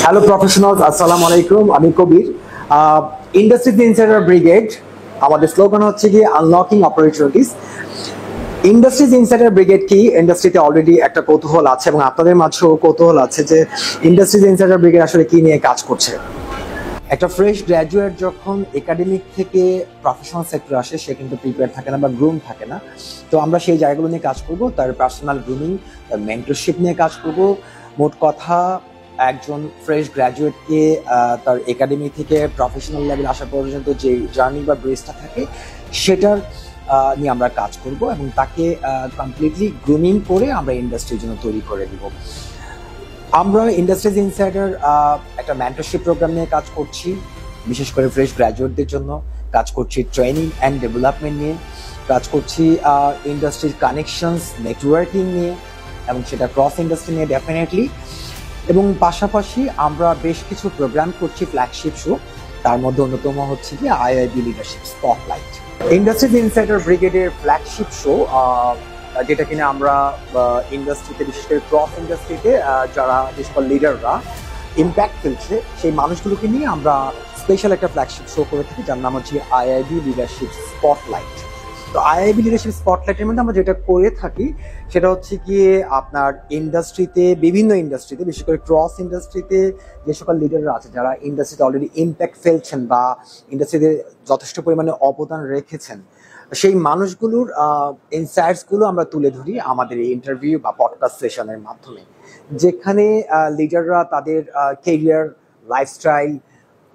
Hello professionals, আসসালামু আলাইকুম। আমি কবির। ইন্ডাস্ট্রি ইনসাইডার ব্রিগেড, আমাদের স্লোগান হচ্ছে কি unlocking opportunities. Industries insider brigade কি? ইন্ডাস্ট্রিতে অলরেডি একটা কৌতূহল আছে এবং আপনাদের মাঝেও কৌতূহল আছে যে ইন্ডাস্ট্রিজ ইনসাইডার ব্রিগেড আসলে কি নিয়ে কাজ করছে। একটা ফ্রেশ গ্র্যাজুয়েট যখন একাডেমিক থেকে প্রফেশনাল সেক্টরে আসে, সে কিন্তু প্রিপেয়ার থাকে না বা গ্রুম থাকে না। তো আমরা সেই জায়গাগুলো নিয়ে কাজ করব, তার পার্সোনাল গ্রুমিং, তার মেন্টরশিপ নিয়ে কাজ করব। মোট কথা, একজন ফ্রেশ গ্র্যাজুয়েটকে তার একাডেমি থেকে প্রফেশনাল লেভেল আসা পর্যন্ত যে জার্নি বা ব্রেসটা থাকে সেটার নিয়ে আমরা কাজ করব এবং তাকে কমপ্লিটলি গ্রুমিং করে আমরা ইন্ডাস্ট্রির জন্য তৈরি করে দিব। আমরা ইন্ডাস্ট্রিজ ইনসাইডার একটা মেন্টরশিপ প্রোগ্রাম নিয়ে কাজ করছি, বিশেষ করে ফ্রেশ গ্র্যাজুয়েটদের জন্য। কাজ করছি ট্রেনিং অ্যান্ড ডেভেলপমেন্ট নিয়ে, কাজ করছি ইন্ডাস্ট্রির কানেকশনস, নেটওয়ার্কিং নিয়ে, এবং সেটা ক্রস ইন্ডাস্ট্রি নিয়ে ডেফিনেটলি। এবং পাশাপাশি আমরা বেশ কিছু প্রোগ্রাম করছি, ফ্ল্যাগশিপ শো। তার মধ্যে অন্যতম হচ্ছে কি IIB leadership spotlight. Industries insider ব্রিগেডের ফ্ল্যাগশিপ শো, যেটা কিনা আমরা ইন্ডাস্ট্রিতে, বিশেষ করে ক্রস ইন্ডাস্ট্রিতে যারা যে সকল লিডাররা ইম্প্যাক্ট ফেলছে সেই মানুষগুলোকে নিয়ে আমরা স্পেশাল একটা ফ্ল্যাগশিপ শো করে থাকি, যার নাম হচ্ছে আইআইবি লিডারশিপ স্পটলাইট। তো আইআইবি লিডারশিপ স্পটলাইটের মধ্যে আমরা যেটা করে থাকি সেটা হচ্ছে গিয়ে আপনার ইন্ডাস্ট্রিতে, বিভিন্ন ইন্ডাস্ট্রিতে, বিশেষ করে ক্রস ইন্ডাস্ট্রিতে যে সকল লিডাররা আছে, যারা ইন্ডাস্ট্রিতে অলরেডি ইম্প্যাক্ট ফেলছেন বা ইন্ডাস্ট্রিতে যথেষ্ট পরিমাণে অবদান রেখেছেন, সেই মানুষগুলোর ইনসাইটসগুলো আমরা তুলে ধরি আমাদের এই ইন্টারভিউ বা পডকাস্ট সেশনের মাধ্যমে, যেখানে লিডাররা তাদের কেরিয়ার, লাইফস্টাইল,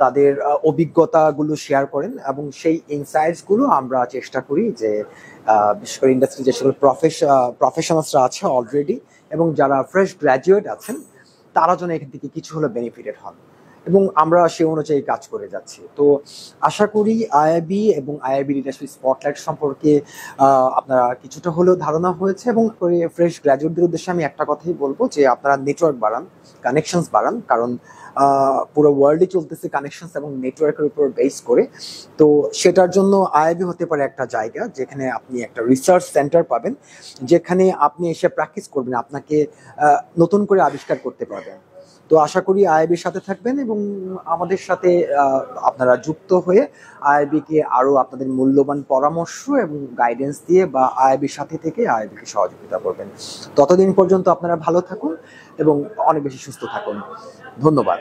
তাদের অভিজ্ঞতাগুলো শেয়ার করেন এবং সেই ইনসাইটসগুলো আমরা চেষ্টা করি যে বিশেষ করে ইন্ডাস্ট্রি যে সকল প্রফেশনালসরা আছে অলরেডি এবং যারা ফ্রেশ গ্র্যাজুয়েট আছেন, তারা যেন এখান থেকে কিছু হলে বেনিফিটেড হন, এবং আমরা সে অনুযায়ী কাজ করে যাচ্ছি। তো আশা করি আইআইবি এবং আইআইবি লিডারশিপ স্পটলাইট সম্পর্কে আপনারা কিছুটা হলেও ধারণা হয়েছে। এবং ফ্রেশ গ্র্যাজুয়েটদের উদ্দেশ্যে আমি একটা কথাই বলবো যে আপনারা নেটওয়ার্ক বাড়ান, কানেকশনস বাড়ান, কারণ পুরো ওয়ার্ল্ডে চলতেছে কানেকশনস এবং নেটওয়ার্কের উপর বেস করে। তো সেটার জন্য আইআইবি হতে পারে একটা জায়গা যেখানে আপনি একটা রিসার্চ সেন্টার পাবেন, যেখানে আপনি এসে প্র্যাকটিস করবেন, আপনাকে নতুন করে আবিষ্কার করতে পারবেন। তো আশা করি আইআইবির সাথে থাকবেন এবং আমাদের সাথে আপনারা যুক্ত হয়ে আইআইবিকে আরো আপনাদের মূল্যবান পরামর্শ এবং গাইডেন্স দিয়ে বা আইআইবির সাথে থেকে আইআইবিকে সহযোগিতা করবেন। ততদিন পর্যন্ত আপনারা ভালো থাকুন এবং অনেক বেশি সুস্থ থাকুন। ধন্যবাদ।